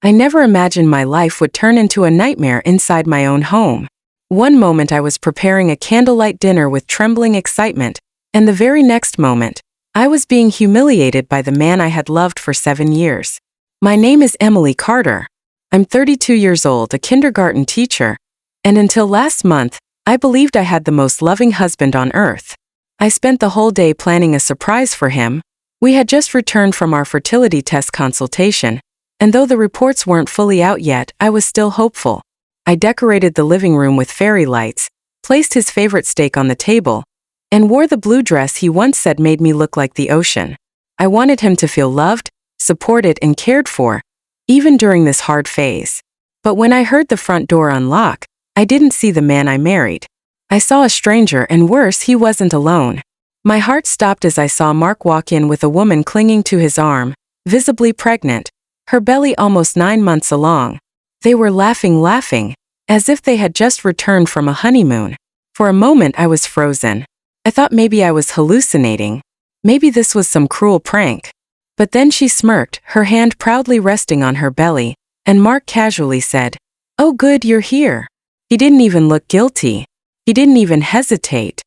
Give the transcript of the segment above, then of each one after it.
I never imagined my life would turn into a nightmare inside my own home. One moment I was preparing a candlelight dinner with trembling excitement, and the very next moment, I was being humiliated by the man I had loved for 7 years. My name is Emily Carter. I'm 32 years old, a kindergarten teacher, and until last month, I believed I had the most loving husband on earth. I spent the whole day planning a surprise for him. We had just returned from our fertility test consultation, and though the reports weren't fully out yet, I was still hopeful. I decorated the living room with fairy lights, placed his favorite steak on the table, and wore the blue dress he once said made me look like the ocean. I wanted him to feel loved, supported, and cared for, even during this hard phase. But when I heard the front door unlock, I didn't see the man I married. I saw a stranger, and worse, he wasn't alone. My heart stopped as I saw Mark walk in with a woman clinging to his arm, visibly pregnant, her belly almost 9 months along. They were laughing, as if they had just returned from a honeymoon. For a moment I was frozen. I thought maybe I was hallucinating. Maybe this was some cruel prank. But then she smirked, her hand proudly resting on her belly, and Mark casually said, "Oh good, you're here." He didn't even look guilty. He didn't even hesitate.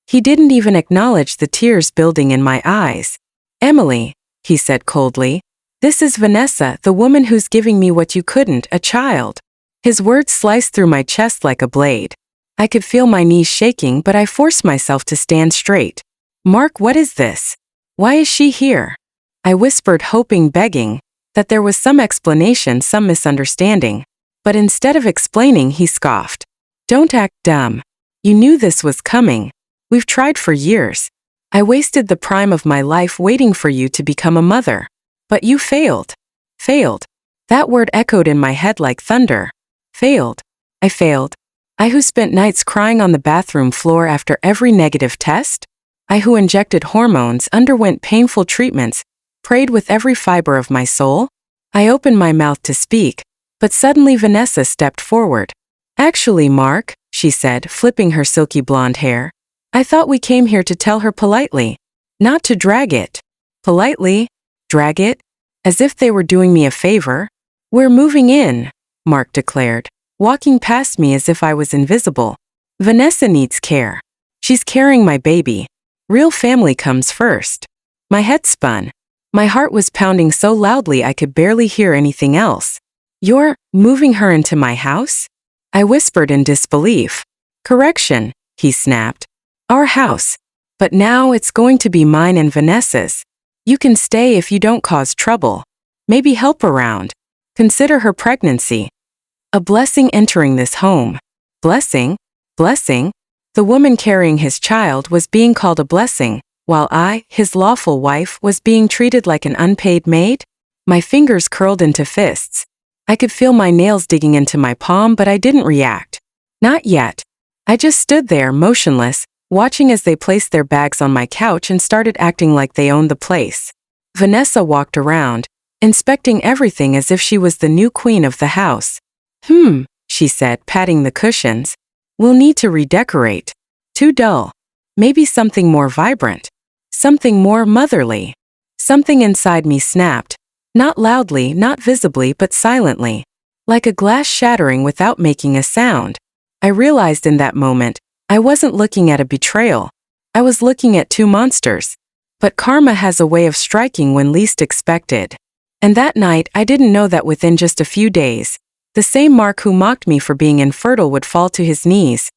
He didn't even acknowledge the tears building in my eyes. "Emily," he said coldly, "this is Vanessa, the woman who's giving me what you couldn't, a child." His words sliced through my chest like a blade. I could feel my knees shaking, but I forced myself to stand straight. "Mark, what is this? Why is she here?" I whispered, hoping, begging, that there was some explanation, some misunderstanding. But instead of explaining, he scoffed. "Don't act dumb. You knew this was coming. We've tried for years. I wasted the prime of my life waiting for you to become a mother. But you failed." Failed. That word echoed in my head like thunder. Failed. I failed. I who spent nights crying on the bathroom floor after every negative test? I who injected hormones, underwent painful treatments, prayed with every fiber of my soul? I opened my mouth to speak, but suddenly Vanessa stepped forward. "Actually, Mark," she said, flipping her silky blonde hair, "I thought we came here to tell her politely, not to drag it." Politely? Drag it? As if they were doing me a favor? "We're moving in," Mark declared, walking past me as if I was invisible. "Vanessa needs care. She's carrying my baby. Real family comes first." My head spun. My heart was pounding so loudly I could barely hear anything else. "You're moving her into my house?" I whispered in disbelief. "Correction," he snapped. "Our house. But now it's going to be mine and Vanessa's. You can stay if you don't cause trouble. Maybe help around. Consider her pregnancy a blessing entering this home." Blessing? Blessing? The woman carrying his child was being called a blessing, while I, his lawful wife, was being treated like an unpaid maid? My fingers curled into fists. I could feel my nails digging into my palm, but I didn't react. Not yet. I just stood there, motionless, watching as they placed their bags on my couch and started acting like they owned the place. Vanessa walked around, inspecting everything as if she was the new queen of the house. She said, patting the cushions. "We'll need to redecorate. Too dull. Maybe something more vibrant. Something more motherly." Something inside me snapped. Not loudly, not visibly, but silently. Like a glass shattering without making a sound. I realized in that moment, I wasn't looking at a betrayal. I was looking at two monsters. But karma has a way of striking when least expected. And that night, I didn't know that within just a few days, the same Mark who mocked me for being infertile would fall to his knees,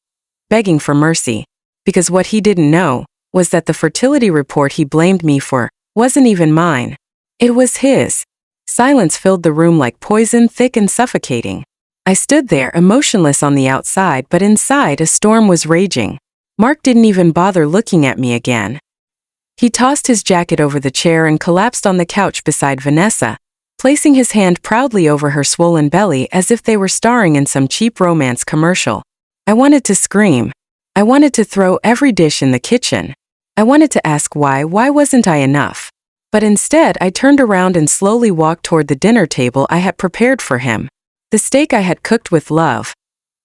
begging for mercy. Because what he didn't know was that the fertility report he blamed me for wasn't even mine. It was his. Silence filled the room like poison, thick and suffocating. I stood there, emotionless on the outside, but inside a storm was raging. Mark didn't even bother looking at me again. He tossed his jacket over the chair and collapsed on the couch beside Vanessa, placing his hand proudly over her swollen belly as if they were starring in some cheap romance commercial. I wanted to scream. I wanted to throw every dish in the kitchen. I wanted to ask why wasn't I enough? But instead I turned around and slowly walked toward the dinner table I had prepared for him. The steak I had cooked with love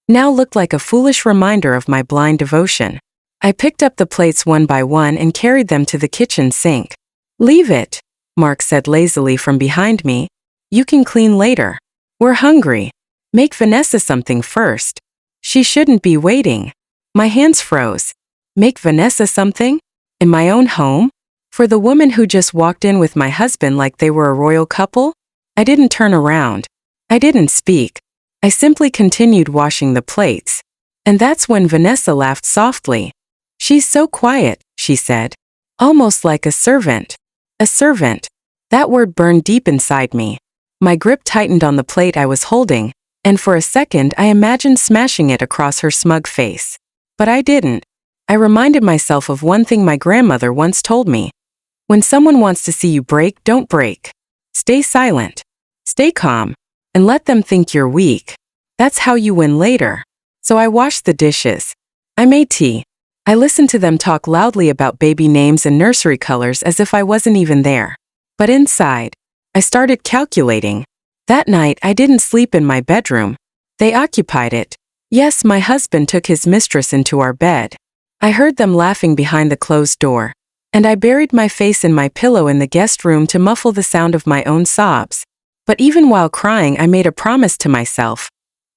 now looked like a foolish reminder of my blind devotion. I picked up the plates one by one and carried them to the kitchen sink. "Leave it," Mark said lazily from behind me. You can clean later. We're hungry. Make Vanessa something first. She shouldn't be waiting. My hands froze. Make Vanessa something? In my own home? For the woman who just walked in with my husband like they were a royal couple? I didn't turn around. I didn't speak. I simply continued washing the plates. And that's when Vanessa laughed softly. She's so quiet, she said. Almost like a servant. A servant. That word burned deep inside me. My grip tightened on the plate I was holding, and for a second I imagined smashing it across her smug face. But I didn't. I reminded myself of one thing my grandmother once told me. When someone wants to see you break, don't break. Stay silent. Stay calm. And let them think you're weak. That's how you win later. So I washed the dishes. I made tea. I listened to them talk loudly about baby names and nursery colors as if I wasn't even there. But inside, I started calculating. That night I didn't sleep in my bedroom. They occupied it. Yes, my husband took his mistress into our bed. I heard them laughing behind the closed door. And I buried my face in my pillow in the guest room to muffle the sound of my own sobs. But even while crying, I made a promise to myself.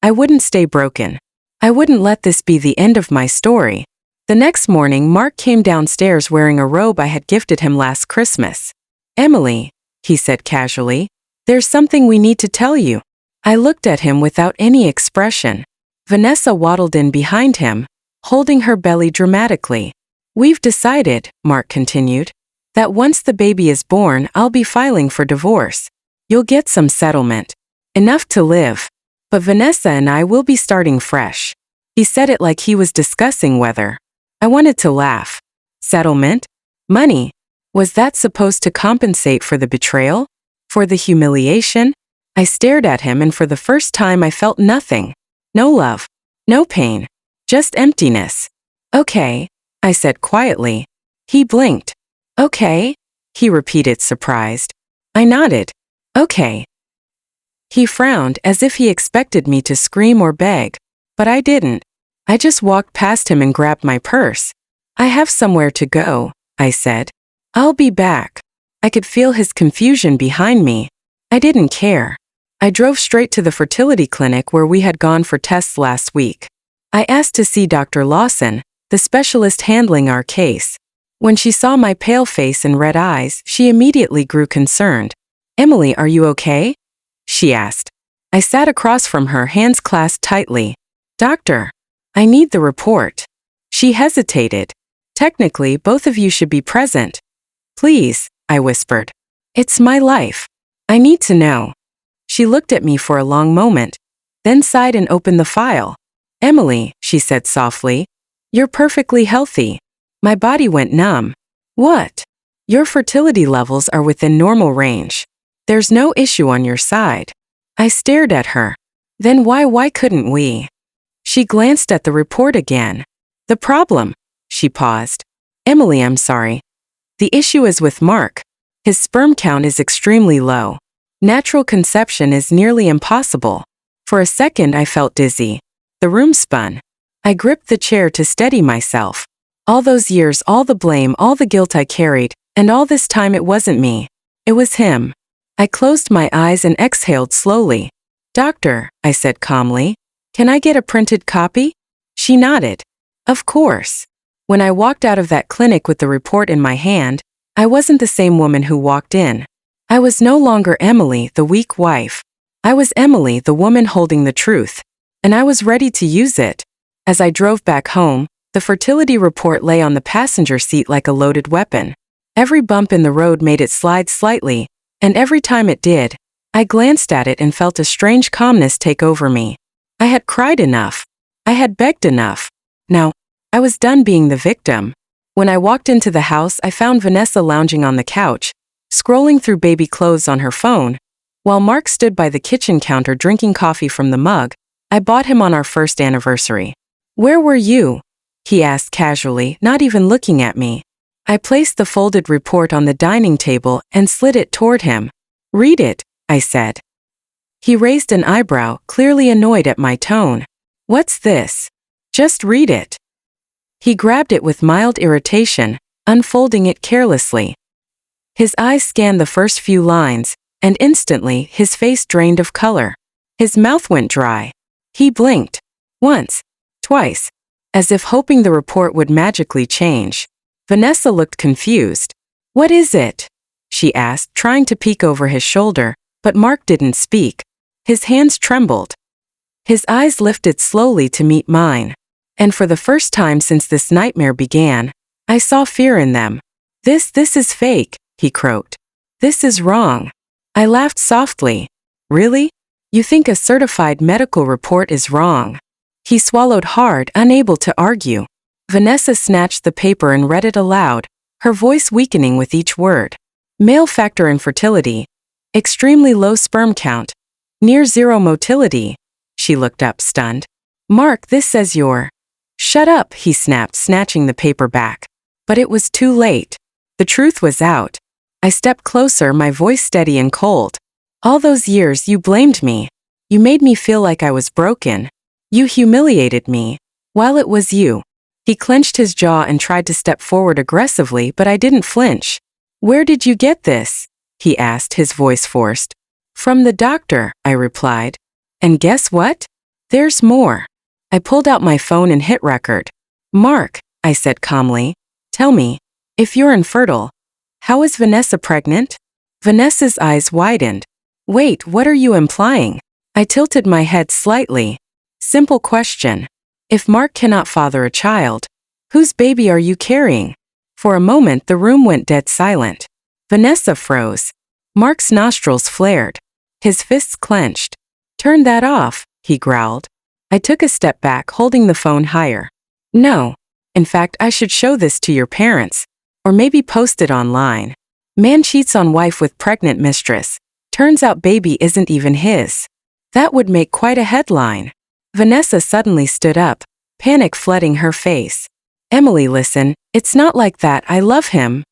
I wouldn't stay broken. I wouldn't let this be the end of my story. The next morning, Mark came downstairs wearing a robe I had gifted him last Christmas. Emily, he said casually, there's something we need to tell you. I looked at him without any expression. Vanessa waddled in behind him, holding her belly dramatically. We've decided, Mark continued, that once the baby is born, I'll be filing for divorce. You'll get some settlement. Enough to live. But Vanessa and I will be starting fresh. He said it like he was discussing whether. I wanted to laugh. Settlement? Money? Was that supposed to compensate for the betrayal? For the humiliation? I stared at him and for the first time I felt nothing. No love. No pain. Just emptiness. Okay, I said quietly. He blinked. Okay, he repeated surprised. I nodded. Okay. He frowned as if he expected me to scream or beg, but I didn't. I just walked past him and grabbed my purse. I have somewhere to go, I said. I'll be back. I could feel his confusion behind me. I didn't care. I drove straight to the fertility clinic where we had gone for tests last week. I asked to see Dr. Lawson, the specialist handling our case. When she saw my pale face and red eyes, she immediately grew concerned. Emily, are you okay? She asked. I sat across from her, hands clasped tightly. Doctor, I need the report. She hesitated. Technically, both of you should be present. Please, I whispered. It's my life. I need to know. She looked at me for a long moment, then sighed and opened the file. Emily, she said softly, you're perfectly healthy. My body went numb. What? Your fertility levels are within normal range. There's no issue on your side. I stared at her. Then why couldn't we? She glanced at the report again. The problem. She paused. Emily, I'm sorry. The issue is with Mark. His sperm count is extremely low. Natural conception is nearly impossible. For a second I felt dizzy. The room spun. I gripped the chair to steady myself. All those years, all the blame, all the guilt I carried, and all this time it wasn't me. It was him. I closed my eyes and exhaled slowly. Doctor, I said calmly, can I get a printed copy? She nodded. Of course. When I walked out of that clinic with the report in my hand, I wasn't the same woman who walked in. I was no longer Emily, the weak wife. I was Emily, the woman holding the truth. And I was ready to use it. As I drove back home, the fertility report lay on the passenger seat like a loaded weapon. Every bump in the road made it slide slightly, and every time it did, I glanced at it and felt a strange calmness take over me. I had cried enough. I had begged enough. Now, I was done being the victim. When I walked into the house, I found Vanessa lounging on the couch, scrolling through baby clothes on her phone, while Mark stood by the kitchen counter drinking coffee from the mug I bought him on our first anniversary. Where were you? He asked casually, not even looking at me. I placed the folded report on the dining table and slid it toward him. Read it, I said. He raised an eyebrow, clearly annoyed at my tone. What's this? Just read it. He grabbed it with mild irritation, unfolding it carelessly. His eyes scanned the first few lines, and instantly his face drained of color. His mouth went dry. He blinked. Once. Twice. As if hoping the report would magically change. Vanessa looked confused. "What is it?" she asked, trying to peek over his shoulder, but Mark didn't speak. His hands trembled. His eyes lifted slowly to meet mine. And for the first time since this nightmare began, I saw fear in them. This is fake," he croaked. "This is wrong." I laughed softly. "Really? You think a certified medical report is wrong?" He swallowed hard, unable to argue. Vanessa snatched the paper and read it aloud, her voice weakening with each word. "Male factor infertility. Extremely low sperm count. Near zero motility." She looked up, stunned. "Mark, this says you're—" "Shut up," he snapped, snatching the paper back. But it was too late. The truth was out. I stepped closer, my voice steady and cold. "All those years you blamed me. You made me feel like I was broken. You humiliated me. While it was you." He clenched his jaw and tried to step forward aggressively, but I didn't flinch. "Where did you get this?" he asked, his voice forced. "From the doctor," I replied. "And guess what? There's more." I pulled out my phone and hit record. "Mark," I said calmly, "tell me, if you're infertile, how is Vanessa pregnant?" Vanessa's eyes widened. "Wait, what are you implying?" I tilted my head slightly. "Simple question. If Mark cannot father a child, whose baby are you carrying?" For a moment the room went dead silent. Vanessa froze. Mark's nostrils flared. His fists clenched. "Turn that off," he growled. I took a step back, holding the phone higher. "No. In fact, I should show this to your parents. Or maybe post it online. Man cheats on wife with pregnant mistress. Turns out baby isn't even his. That would make quite a headline." Vanessa suddenly stood up, panic flooding her face. "Emily, listen, it's not like that. I love him."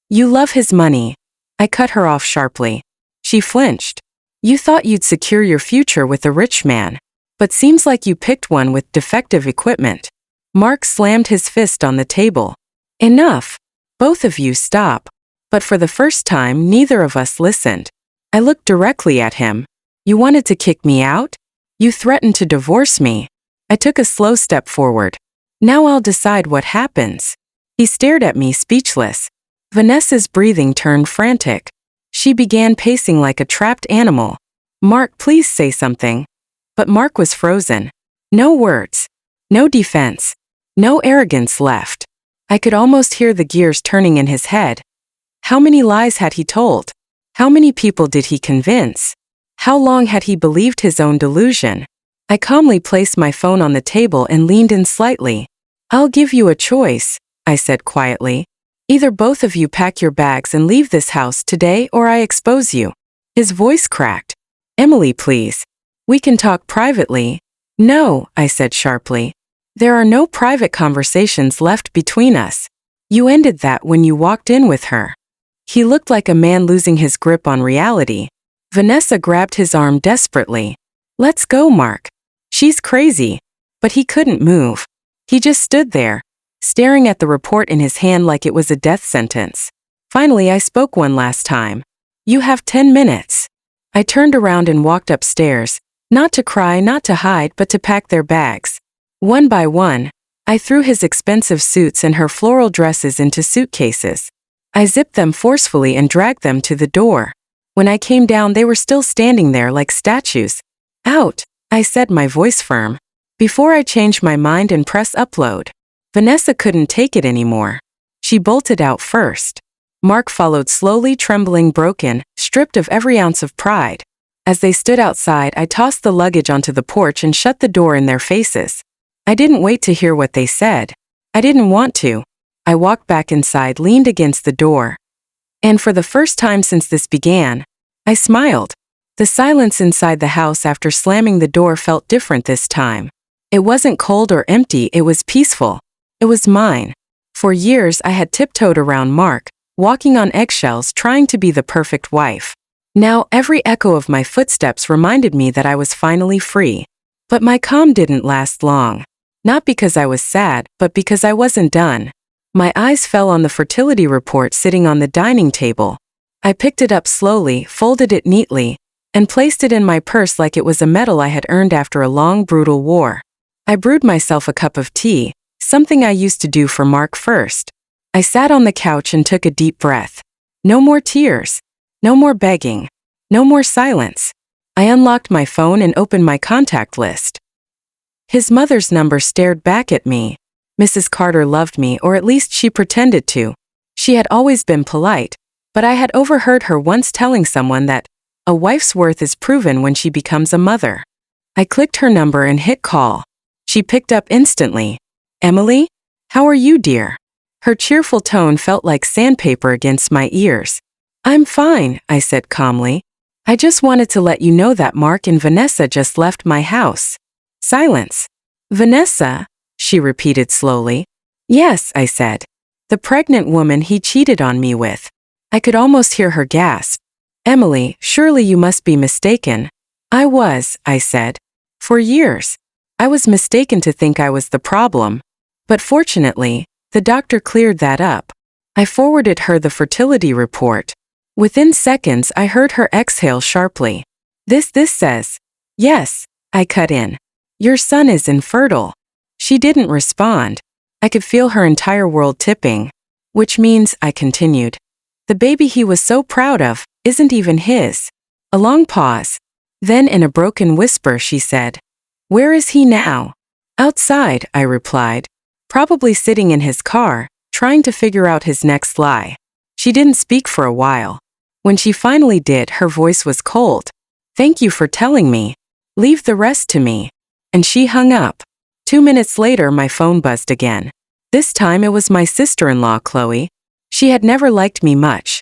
"You love his money." I cut her off sharply. She flinched. "You thought you'd secure your future with a rich man. But seems like you picked one with defective equipment." Mark slammed his fist on the table. "Enough. Both of you stop." But for the first time, neither of us listened. I looked directly at him. "You wanted to kick me out? You threatened to divorce me." I took a slow step forward. "Now I'll decide what happens." He stared at me, speechless. Vanessa's breathing turned frantic. She began pacing like a trapped animal. "Mark, please say something." But Mark was frozen. No words. No defense. No arrogance left. I could almost hear the gears turning in his head. How many lies had he told? How many people did he convince? How long had he believed his own delusion? I calmly placed my phone on the table and leaned in slightly. "I'll give you a choice," I said quietly. "Either both of you pack your bags and leave this house today or I expose you." His voice cracked. "Emily, please. We can talk privately." "No," I said sharply. "There are no private conversations left between us. You ended that when you walked in with her." He looked like a man losing his grip on reality. Vanessa grabbed his arm desperately. "Let's go, Mark. She's crazy." But he couldn't move. He just stood there, staring at the report in his hand like it was a death sentence. Finally, I spoke one last time. "You have 10 minutes. I turned around and walked upstairs, not to cry, not to hide, but to pack their bags. One by one, I threw his expensive suits and her floral dresses into suitcases. I zipped them forcefully and dragged them to the door. When I came down, they were still standing there like statues. "Out," I said, my voice firm. Before I changed my mind and press upload. Vanessa couldn't take it anymore. She bolted out first. Mark followed slowly, trembling, broken, stripped of every ounce of pride. As they stood outside, I tossed the luggage onto the porch and shut the door in their faces. I didn't wait to hear what they said. I didn't want to. I walked back inside, leaned against the door. And for the first time since this began, I smiled. The silence inside the house after slamming the door felt different this time. It wasn't cold or empty, it was peaceful. It was mine. For years I had tiptoed around Mark, walking on eggshells, trying to be the perfect wife. Now every echo of my footsteps reminded me that I was finally free. But my calm didn't last long. Not because I was sad, but because I wasn't done. My eyes fell on the fertility report sitting on the dining table. I picked it up slowly, folded it neatly, and placed it in my purse like it was a medal I had earned after a long, brutal war. I brewed myself a cup of tea, something I used to do for Mark first. I sat on the couch and took a deep breath. No more tears. No more begging. No more silence. I unlocked my phone and opened my contact list. His mother's number stared back at me. Mrs. Carter loved me, or at least she pretended to. She had always been polite, but I had overheard her once telling someone that a wife's worth is proven when she becomes a mother. I clicked her number and hit call. She picked up instantly. Emily? How are you, dear? Her cheerful tone felt like sandpaper against my ears. I'm fine, I said calmly. I just wanted to let you know that Mark and Vanessa just left my house. Silence. Vanessa? She repeated slowly. Yes, I said. The pregnant woman he cheated on me with. I could almost hear her gasp. Emily, surely you must be mistaken. I was, I said. For years. I was mistaken to think I was the problem. But fortunately, the doctor cleared that up. I forwarded her the fertility report. Within seconds, I heard her exhale sharply. This says. Yes, I cut in. Your son is infertile. She didn't respond. I could feel her entire world tipping. Which means, I continued, the baby he was so proud of isn't even his. A long pause. Then in a broken whisper she said, Where is he now? Outside, I replied. Probably sitting in his car, trying to figure out his next lie. She didn't speak for a while. When she finally did, her voice was cold. Thank you for telling me. Leave the rest to me. And she hung up. 2 minutes later, my phone buzzed again. This time it was my sister-in-law, Chloe. She had never liked me much.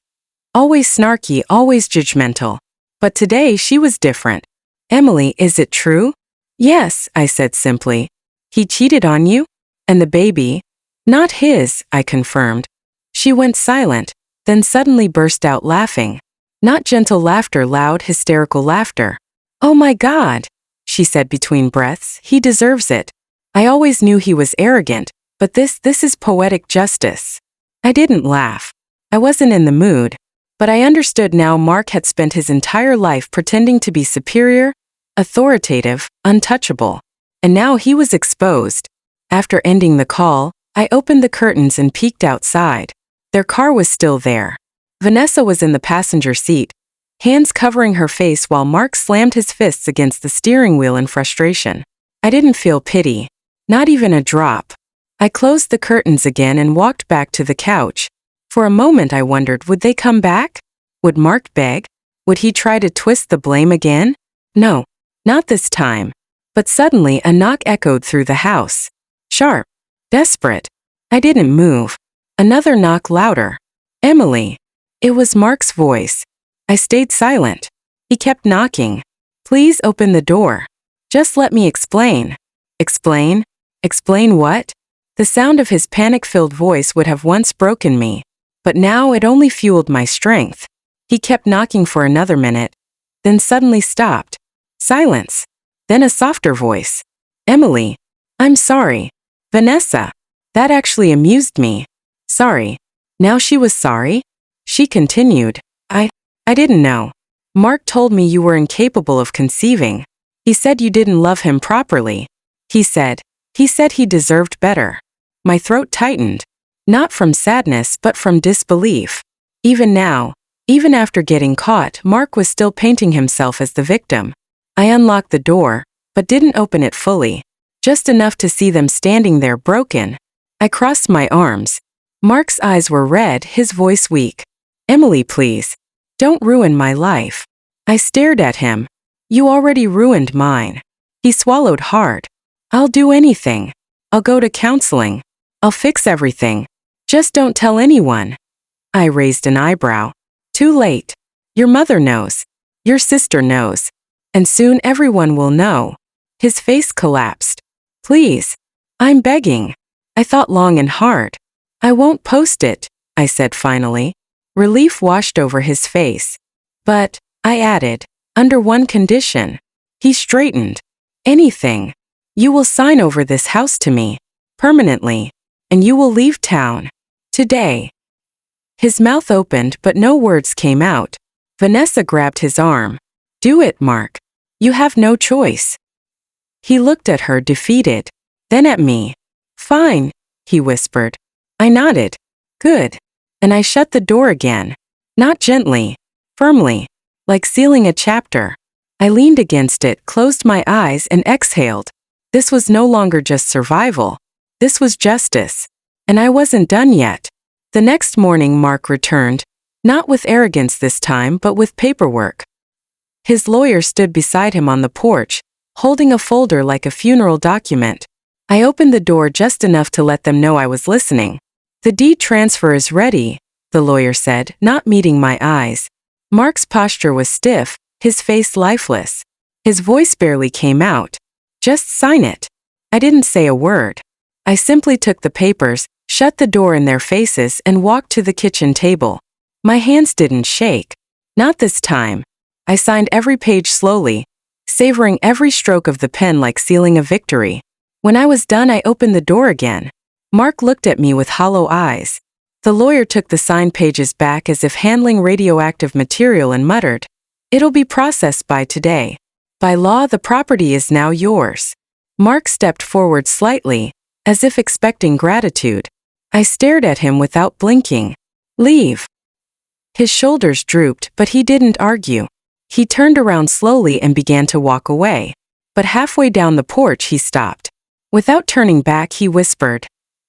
Always snarky, always judgmental. But today she was different. Emily, is it true? Yes, I said simply. He cheated on you? And the baby? Not his, I confirmed. She went silent, then suddenly burst out laughing. Not gentle laughter, loud, hysterical laughter. Oh my God, she said between breaths, he deserves it. I always knew he was arrogant, but this is poetic justice. I didn't laugh. I wasn't in the mood. But I understood now Mark had spent his entire life pretending to be superior, authoritative, untouchable. And now he was exposed. After ending the call, I opened the curtains and peeked outside. Their car was still there. Vanessa was in the passenger seat, hands covering her face while Mark slammed his fists against the steering wheel in frustration. I didn't feel pity. Not even a drop. I closed the curtains again and walked back to the couch. For a moment I wondered, would they come back? Would Mark beg? Would he try to twist the blame again? No, not this time. But suddenly a knock echoed through the house. Sharp. Desperate. I didn't move. Another knock, louder. Emily. It was Mark's voice. I stayed silent. He kept knocking. Please open the door. Just let me explain. Explain? Explain what? The sound of his panic-filled voice would have once broken me. But now it only fueled my strength. He kept knocking for another minute, then suddenly stopped. Silence. Then a softer voice. Emily. I'm sorry. Vanessa. That actually amused me. Sorry. Now she was sorry? She continued. I didn't know. Mark told me you were incapable of conceiving. He said you didn't love him properly. He said he deserved better. My throat tightened. Not from sadness but from disbelief. Even now, even after getting caught, Mark was still painting himself as the victim. I unlocked the door, but didn't open it fully. Just enough to see them standing there broken. I crossed my arms. Mark's eyes were red, his voice weak. Emily, please. Don't ruin my life. I stared at him. You already ruined mine. He swallowed hard. I'll do anything. I'll go to counseling. I'll fix everything. Just don't tell anyone. I raised an eyebrow. Too late. Your mother knows. Your sister knows. And soon everyone will know. His face collapsed. Please. I'm begging. I thought long and hard. I won't post it, I said finally. Relief washed over his face. But, I added, under one condition. He straightened. Anything. You will sign over this house to me. Permanently. And you will leave town. Today. His mouth opened but no words came out. Vanessa grabbed his arm. Do it, Mark. You have no choice. He looked at her defeated. Then at me. Fine, he whispered. I nodded. Good. And I shut the door again. Not gently. Firmly. Like sealing a chapter. I leaned against it, closed my eyes and exhaled. This was no longer just survival. This was justice. And I wasn't done yet. The next morning Mark returned, not with arrogance this time but with paperwork. His lawyer stood beside him on the porch, holding a folder like a funeral document. I opened the door just enough to let them know I was listening. The deed transfer is ready, the lawyer said, not meeting my eyes. Mark's posture was stiff, his face lifeless. His voice barely came out. Just sign it. I didn't say a word. I simply took the papers, shut the door in their faces and walked to the kitchen table. My hands didn't shake. Not this time. I signed every page slowly, savoring every stroke of the pen like sealing a victory. When I was done, I opened the door again. Mark looked at me with hollow eyes. The lawyer took the signed pages back as if handling radioactive material and muttered, "It'll be processed by today. By law, the property is now yours." Mark stepped forward slightly, as if expecting gratitude. I stared at him without blinking. Leave. His shoulders drooped, but he didn't argue. He turned around slowly and began to walk away. But halfway down the porch he stopped. Without turning back he whispered,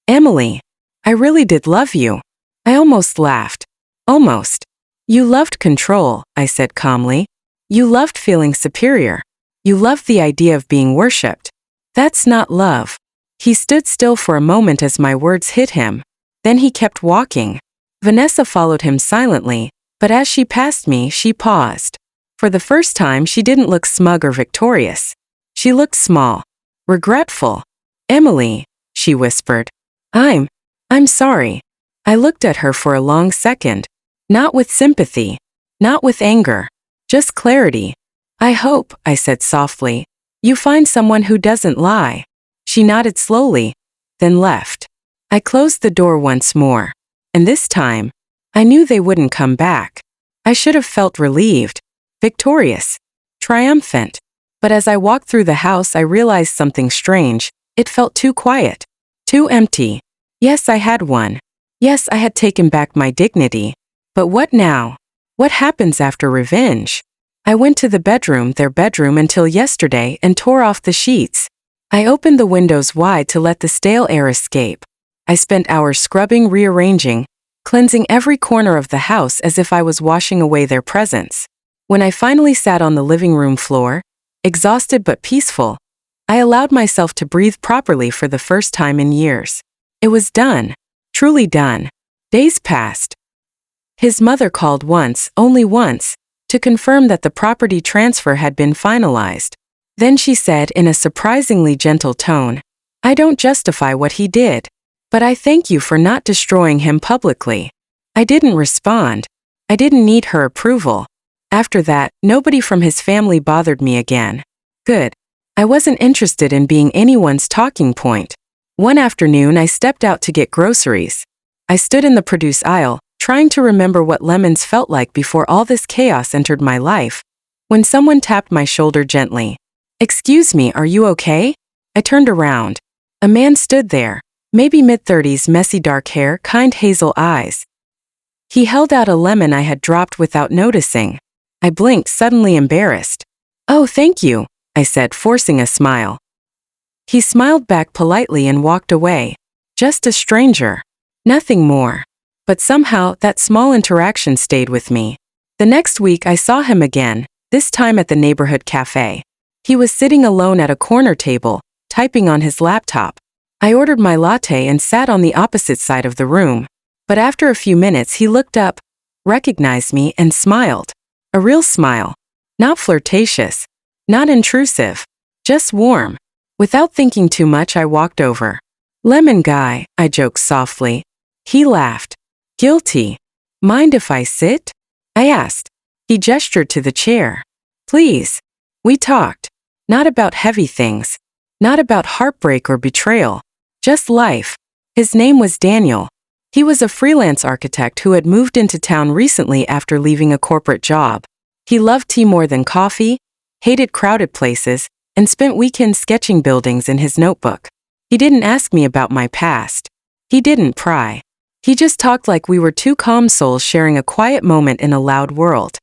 "Emily, I really did love you." I almost laughed. Almost. You loved control, I said calmly. You loved feeling superior. You loved the idea of being worshipped. That's not love. He stood still for a moment as my words hit him. Then he kept walking. Vanessa followed him silently, but as she passed me, she paused. For the first time, she didn't look smug or victorious. She looked small. Regretful. "Emily," she whispered. I'm sorry." I looked at her for a long second. Not with sympathy. Not with anger. Just clarity. "I hope," I said softly, "you find someone who doesn't lie." She nodded slowly, then left. I closed the door once more. And this time, I knew they wouldn't come back. I should have felt relieved, victorious, triumphant. But as I walked through the house, I realized something strange. It felt too quiet, too empty. Yes, I had won. Yes, I had taken back my dignity. But what now? What happens after revenge? I went to their bedroom until yesterday and tore off the sheets. I opened the windows wide to let the stale air escape. I spent hours scrubbing, rearranging, cleansing every corner of the house as if I was washing away their presence. When I finally sat on the living room floor, exhausted but peaceful, I allowed myself to breathe properly for the first time in years. It was done. Truly done. Days passed. His mother called once, only once, to confirm that the property transfer had been finalized. Then she said in a surprisingly gentle tone, "I don't justify what he did, but I thank you for not destroying him publicly." I didn't respond. I didn't need her approval. After that, nobody from his family bothered me again. Good. I wasn't interested in being anyone's talking point. One afternoon, I stepped out to get groceries. I stood in the produce aisle, trying to remember what lemons felt like before all this chaos entered my life, when someone tapped my shoulder gently. "Excuse me, are you okay?" I turned around. A man stood there, maybe mid-30s, messy dark hair, kind hazel eyes. He held out a lemon I had dropped without noticing. I blinked, suddenly embarrassed. "Oh, thank you," I said, forcing a smile. He smiled back politely and walked away. Just a stranger. Nothing more. But somehow, that small interaction stayed with me. The next week I saw him again, this time at the neighborhood cafe. He was sitting alone at a corner table, typing on his laptop. I ordered my latte and sat on the opposite side of the room. But after a few minutes he looked up, recognized me and smiled. A real smile. Not flirtatious. Not intrusive. Just warm. Without thinking too much, I walked over. "Lemon guy," I joked softly. He laughed. "Guilty. Mind if I sit?" I asked. He gestured to the chair. "Please." We talked. Not about heavy things. Not about heartbreak or betrayal. Just life. His name was Daniel. He was a freelance architect who had moved into town recently after leaving a corporate job. He loved tea more than coffee, hated crowded places, and spent weekends sketching buildings in his notebook. He didn't ask me about my past. He didn't pry. He just talked like we were two calm souls sharing a quiet moment in a loud world.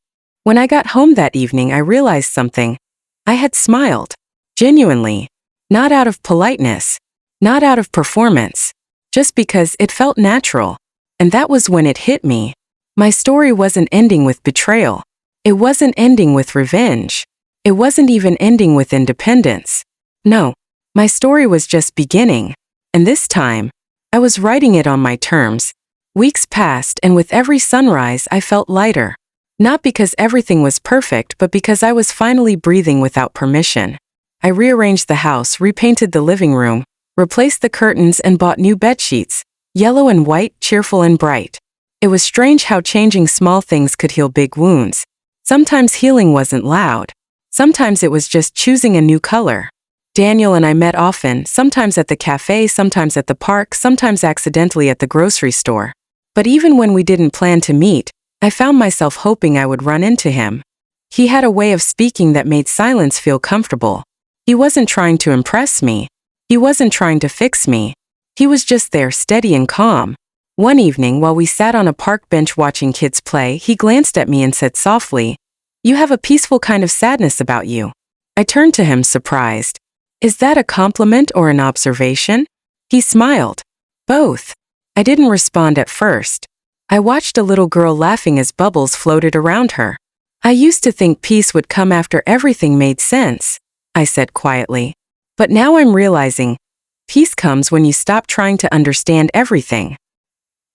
When I got home that evening, I realized something. I had smiled. Genuinely. Not out of politeness. Not out of performance. Just because it felt natural. And that was when it hit me. My story wasn't ending with betrayal. It wasn't ending with revenge. It wasn't even ending with independence. No, my story was just beginning. And this time, I was writing it on my terms. Weeks passed, and with every sunrise I felt lighter. Not because everything was perfect, but because I was finally breathing without permission. I rearranged the house, repainted the living room, replaced the curtains, and bought new bedsheets, yellow and white, cheerful and bright. It was strange how changing small things could heal big wounds. Sometimes healing wasn't loud. Sometimes it was just choosing a new color. Daniel and I met often, sometimes at the cafe, sometimes at the park, sometimes accidentally at the grocery store. But even when we didn't plan to meet, I found myself hoping I would run into him. He had a way of speaking that made silence feel comfortable. He wasn't trying to impress me. He wasn't trying to fix me. He was just there, steady and calm. One evening, while we sat on a park bench watching kids play, he glanced at me and said softly, "You have a peaceful kind of sadness about you." I turned to him, surprised. Is that a compliment or an observation? He smiled. Both. I didn't respond at first. I watched a little girl laughing as bubbles floated around her. I used to think peace would come after everything made sense, I said quietly. But now I'm realizing, peace comes when you stop trying to understand everything.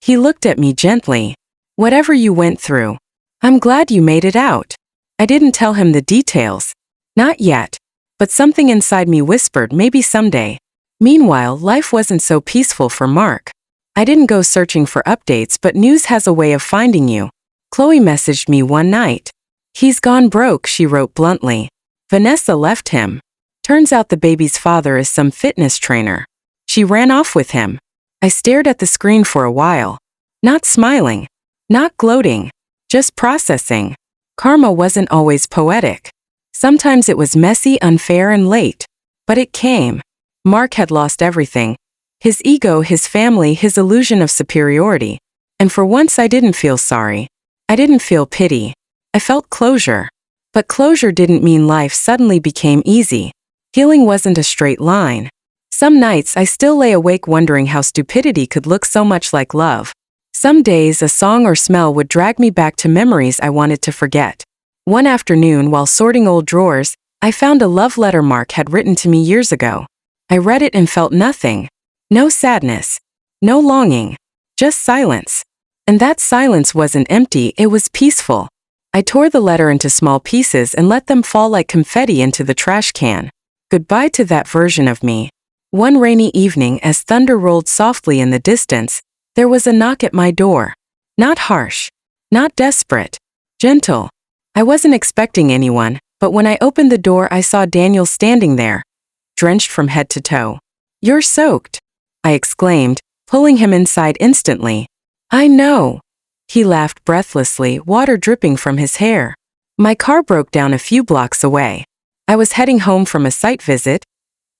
He looked at me gently. Whatever you went through, I'm glad you made it out. I didn't tell him the details. Not yet. But something inside me whispered maybe someday. Meanwhile, life wasn't so peaceful for Mark. I didn't go searching for updates, but news has a way of finding you. Chloe messaged me one night. He's gone broke, she wrote bluntly. Vanessa left him. Turns out the baby's father is some fitness trainer. She ran off with him. I stared at the screen for a while. Not smiling. Not gloating. Just processing. Karma wasn't always poetic. Sometimes it was messy, unfair, and late. But it came. Mark had lost everything. His ego, his family, his illusion of superiority. And for once I didn't feel sorry. I didn't feel pity. I felt closure. But closure didn't mean life suddenly became easy. Healing wasn't a straight line. Some nights I still lay awake wondering how stupidity could look so much like love. Some days a song or smell would drag me back to memories I wanted to forget. One afternoon, while sorting old drawers, I found a love letter Mark had written to me years ago. I read it and felt nothing. No sadness. No longing. Just silence. And that silence wasn't empty, it was peaceful. I tore the letter into small pieces and let them fall like confetti into the trash can. Goodbye to that version of me. One rainy evening, as thunder rolled softly in the distance, there was a knock at my door. Not harsh. Not desperate. Gentle. I wasn't expecting anyone, but when I opened the door I saw Daniel standing there, drenched from head to toe. "You're soaked," I exclaimed, pulling him inside instantly. "I know." He laughed breathlessly, water dripping from his hair. My car broke down a few blocks away. I was heading home from a site visit,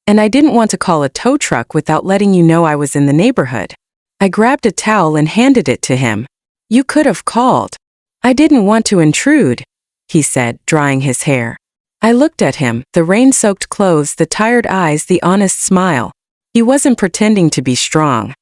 and I didn't want to call a tow truck without letting you know I was in the neighborhood. I grabbed a towel and handed it to him. "You could have called." "I didn't want to intrude," he said, drying his hair. I looked at him, the rain-soaked clothes, the tired eyes, the honest smile. He wasn't pretending to be strong.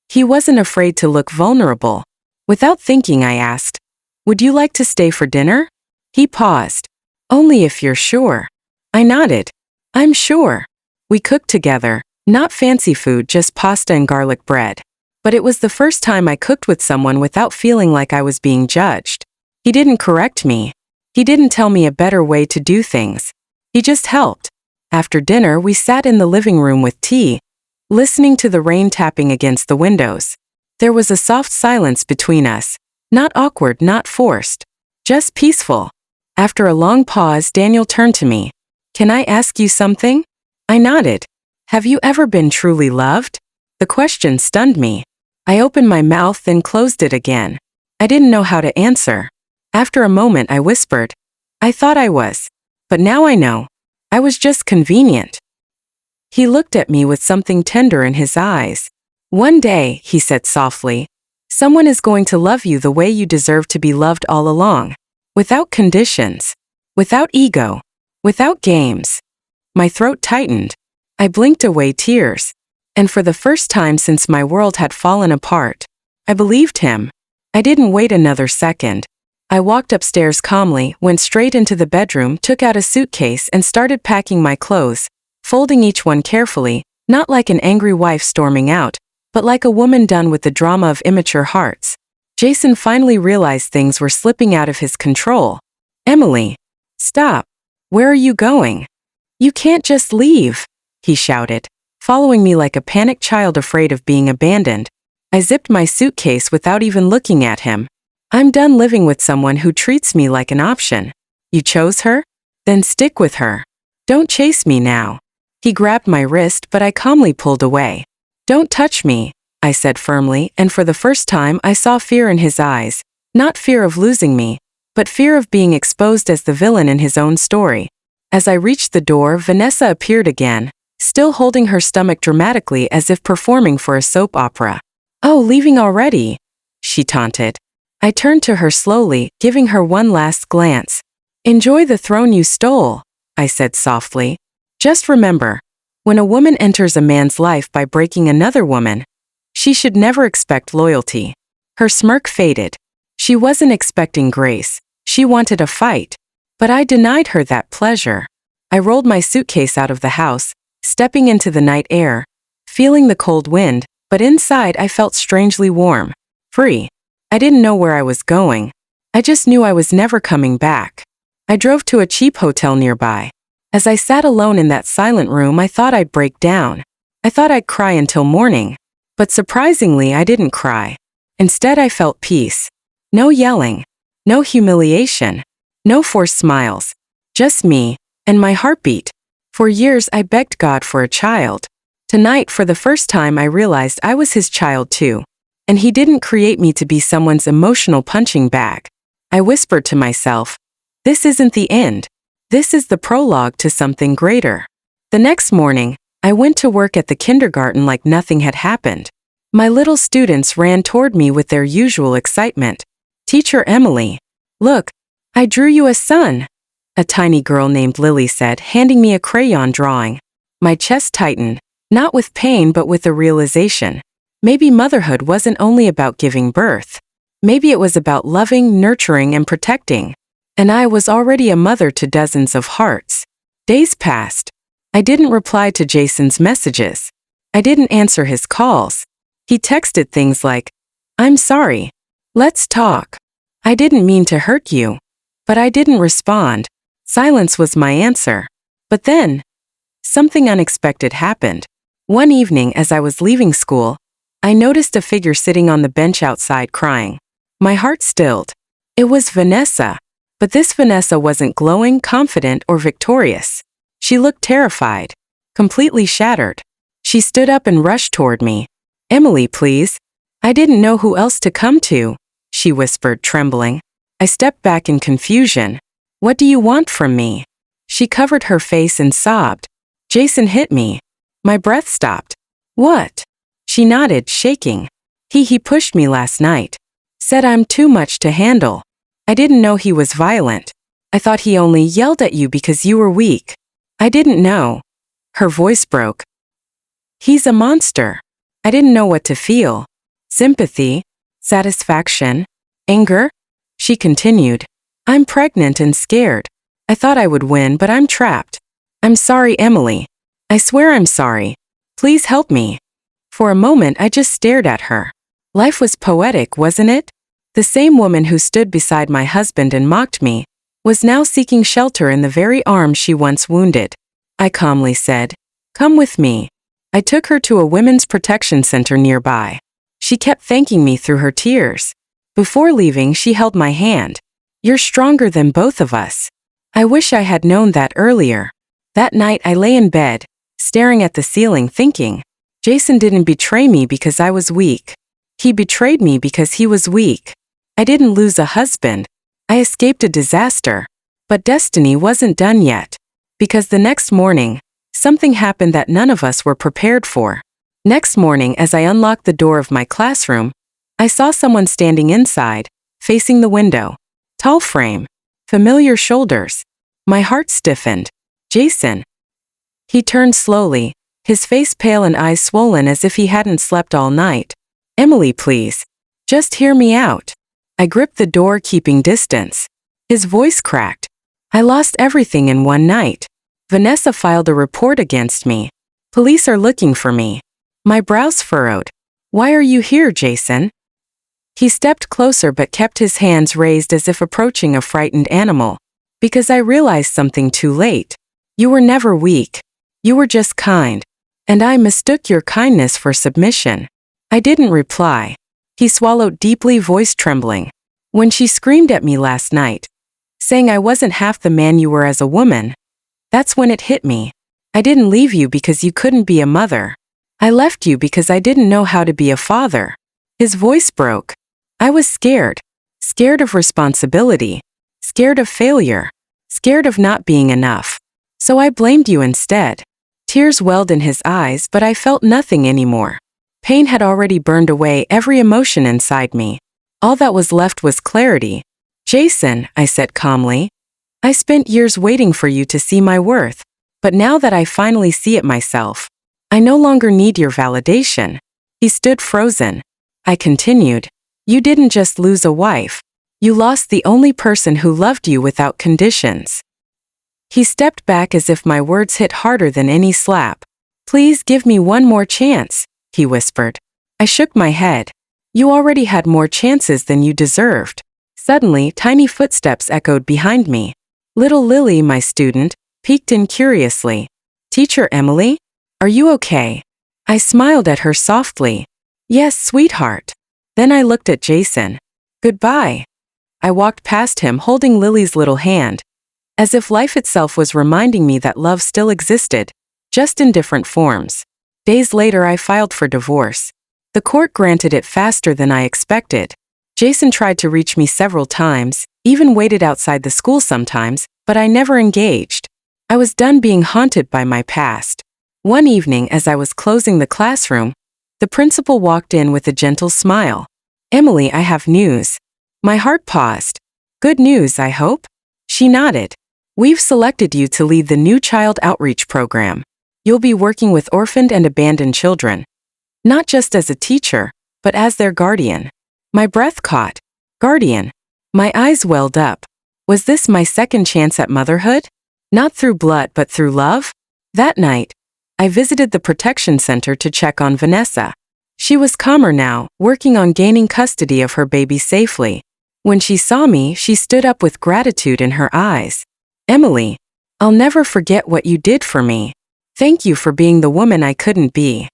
He wasn't afraid to look vulnerable. Without thinking, I asked, "Would you like to stay for dinner?" He paused. "Only if you're sure." I nodded. "I'm sure." We cooked together, not fancy food, just pasta and garlic bread. But it was the first time I cooked with someone without feeling like I was being judged. He didn't correct me. He didn't tell me a better way to do things. He just helped. After dinner, we sat in the living room with tea, listening to the rain tapping against the windows. There was a soft silence between us. Not awkward, not forced. Just peaceful. After a long pause, Daniel turned to me. "Can I ask you something?" I nodded. "Have you ever been truly loved?" The question stunned me. I opened my mouth and closed it again. I didn't know how to answer. After a moment I whispered, I thought I was. But now I know. I was just convenient. He looked at me with something tender in his eyes. One day, he said softly, someone is going to love you the way you deserve to be loved all along. Without conditions. Without ego. Without games. My throat tightened. I blinked away tears. And for the first time since my world had fallen apart, I believed him. I didn't wait another second. I walked upstairs calmly, went straight into the bedroom, took out a suitcase and started packing my clothes, folding each one carefully, not like an angry wife storming out, but like a woman done with the drama of immature hearts. Jason finally realized things were slipping out of his control. Emily, stop. Where are you going? You can't just leave, he shouted, following me like a panicked child afraid of being abandoned. I zipped my suitcase without even looking at him. I'm done living with someone who treats me like an option. You chose her? Then stick with her. Don't chase me now. He grabbed my wrist, but I calmly pulled away. Don't touch me, I said firmly, and for the first time I saw fear in his eyes, not fear of losing me, but fear of being exposed as the villain in his own story. As I reached the door, Vanessa appeared again, still holding her stomach dramatically as if performing for a soap opera. Oh, leaving already? She taunted. I turned to her slowly, giving her one last glance. Enjoy the throne you stole, I said softly. Just remember, when a woman enters a man's life by breaking another woman, she should never expect loyalty. Her smirk faded. She wasn't expecting grace. She wanted a fight. But I denied her that pleasure. I rolled my suitcase out of the house, stepping into the night air, feeling the cold wind, but inside I felt strangely warm. Free. I didn't know where I was going. I just knew I was never coming back. I drove to a cheap hotel nearby. As I sat alone in that silent room, I thought I'd break down. I thought I'd cry until morning. But surprisingly, I didn't cry. Instead, I felt peace. No yelling. No humiliation. No forced smiles. Just me and my heartbeat. For years, I begged God for a child. Tonight, for the first time, I realized I was his child too. And he didn't create me to be someone's emotional punching bag. I whispered to myself, this isn't the end. This is the prologue to something greater. The next morning, I went to work at the kindergarten like nothing had happened. My little students ran toward me with their usual excitement. Teacher Emily, look, I drew you a son, a tiny girl named Lilly said, handing me a crayon drawing. My chest tightened, not with pain but with a realization. Maybe motherhood wasn't only about giving birth. Maybe it was about loving, nurturing, and protecting. And I was already a mother to dozens of hearts. Days passed. I didn't reply to Jason's messages. I didn't answer his calls. He texted things like, I'm sorry. Let's talk. I didn't mean to hurt you. But I didn't respond. Silence was my answer. But then, something unexpected happened. One evening as I was leaving school, I noticed a figure sitting on the bench outside crying. My heart stilled. It was Vanessa. But this Vanessa wasn't glowing, confident, or victorious. She looked terrified. Completely shattered. She stood up and rushed toward me. Emily, please. I didn't know who else to come to, she whispered, trembling. I stepped back in confusion. What do you want from me? She covered her face and sobbed. Jason hit me. My breath stopped. What? She nodded, shaking. He pushed me last night. Said I'm too much to handle. I didn't know he was violent. I thought he only yelled at you because you were weak. I didn't know. Her voice broke. He's a monster. I didn't know what to feel. Sympathy? Satisfaction? Anger? She continued. I'm pregnant and scared. I thought I would win, but I'm trapped. I'm sorry, Emily. I swear I'm sorry. Please help me. For a moment I just stared at her. Life was poetic, wasn't it? The same woman who stood beside my husband and mocked me was now seeking shelter in the very arms she once wounded. I calmly said, come with me. I took her to a women's protection center nearby. She kept thanking me through her tears. Before leaving, she held my hand. You're stronger than both of us. I wish I had known that earlier. That night I lay in bed, staring at the ceiling thinking, Jason didn't betray me because I was weak. He betrayed me because he was weak. I didn't lose a husband. I escaped a disaster. But destiny wasn't done yet. Because the next morning, something happened that none of us were prepared for. Next morning, as I unlocked the door of my classroom, I saw someone standing inside, facing the window. Tall frame. Familiar shoulders. My heart stiffened. Jason. He turned slowly, his face pale and eyes swollen as if he hadn't slept all night. Emily, please. Just hear me out. I gripped the door, keeping distance. His voice cracked. I lost everything in one night. Vanessa filed a report against me. Police are looking for me. My brows furrowed. Why are you here, Jason? He stepped closer but kept his hands raised as if approaching a frightened animal. Because I realized something too late. You were never weak. You were just kind. And I mistook your kindness for submission. I didn't reply. He swallowed deeply, voice trembling. When she screamed at me last night, saying I wasn't half the man you were as a woman, that's when it hit me. I didn't leave you because you couldn't be a mother. I left you because I didn't know how to be a father. His voice broke. I was scared. Scared of responsibility. Scared of failure. Scared of not being enough. So I blamed you instead. Tears welled in his eyes, but I felt nothing anymore. Pain had already burned away every emotion inside me. All that was left was clarity. Jason, I said calmly, I spent years waiting for you to see my worth. But now that I finally see it myself, I no longer need your validation. He stood frozen. I continued, you didn't just lose a wife. You lost the only person who loved you without conditions. He stepped back as if my words hit harder than any slap. Please give me one more chance, he whispered. I shook my head. You already had more chances than you deserved. Suddenly, tiny footsteps echoed behind me. Little Lily, my student, peeked in curiously. Teacher Emily? Are you okay? I smiled at her softly. Yes, sweetheart. Then I looked at Jason. Goodbye. I walked past him holding Lily's little hand, as if life itself was reminding me that love still existed, just in different forms. Days later, I filed for divorce. The court granted it faster than I expected. Jason tried to reach me several times, even waited outside the school sometimes, but I never engaged. I was done being haunted by my past. One evening, as I was closing the classroom, the principal walked in with a gentle smile. Emily, I have news. My heart paused. Good news, I hope? She nodded. We've selected you to lead the new child outreach program. You'll be working with orphaned and abandoned children. Not just as a teacher, but as their guardian. My breath caught. Guardian. My eyes welled up. Was this my second chance at motherhood? Not through blood but through love? That night, I visited the protection center to check on Vanessa. She was calmer now, working on gaining custody of her baby safely. When she saw me, she stood up with gratitude in her eyes. Emily, I'll never forget what you did for me. Thank you for being the woman I couldn't be.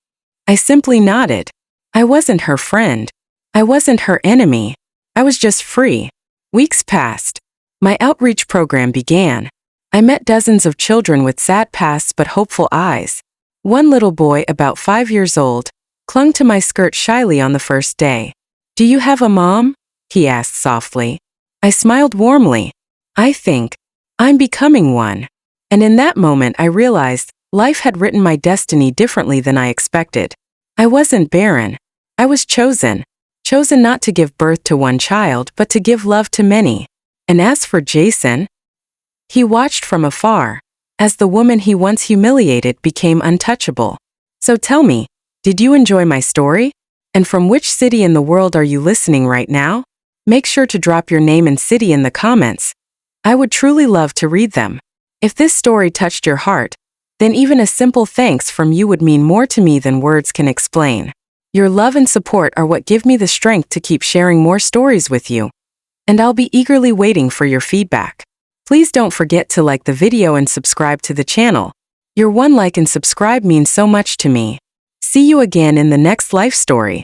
I simply nodded. I wasn't her friend. I wasn't her enemy. I was just free. Weeks passed. My outreach program began. I met dozens of children with sad pasts but hopeful eyes. One little boy, about 5 years old, clung to my skirt shyly on the first day. Do you have a mom? He asked softly. I smiled warmly. I think I'm becoming one. And in that moment I realized life had written my destiny differently than I expected. I wasn't barren. I was chosen. Chosen not to give birth to one child but to give love to many. And as for Jason, he watched from afar, as the woman he once humiliated became untouchable. So tell me, did you enjoy my story? And from which city in the world are you listening right now? Make sure to drop your name and city in the comments. I would truly love to read them. If this story touched your heart, then even a simple thanks from you would mean more to me than words can explain. Your love and support are what give me the strength to keep sharing more stories with you. And I'll be eagerly waiting for your feedback. Please don't forget to like the video and subscribe to the channel. Your one like and subscribe means so much to me. See you again in the next life story.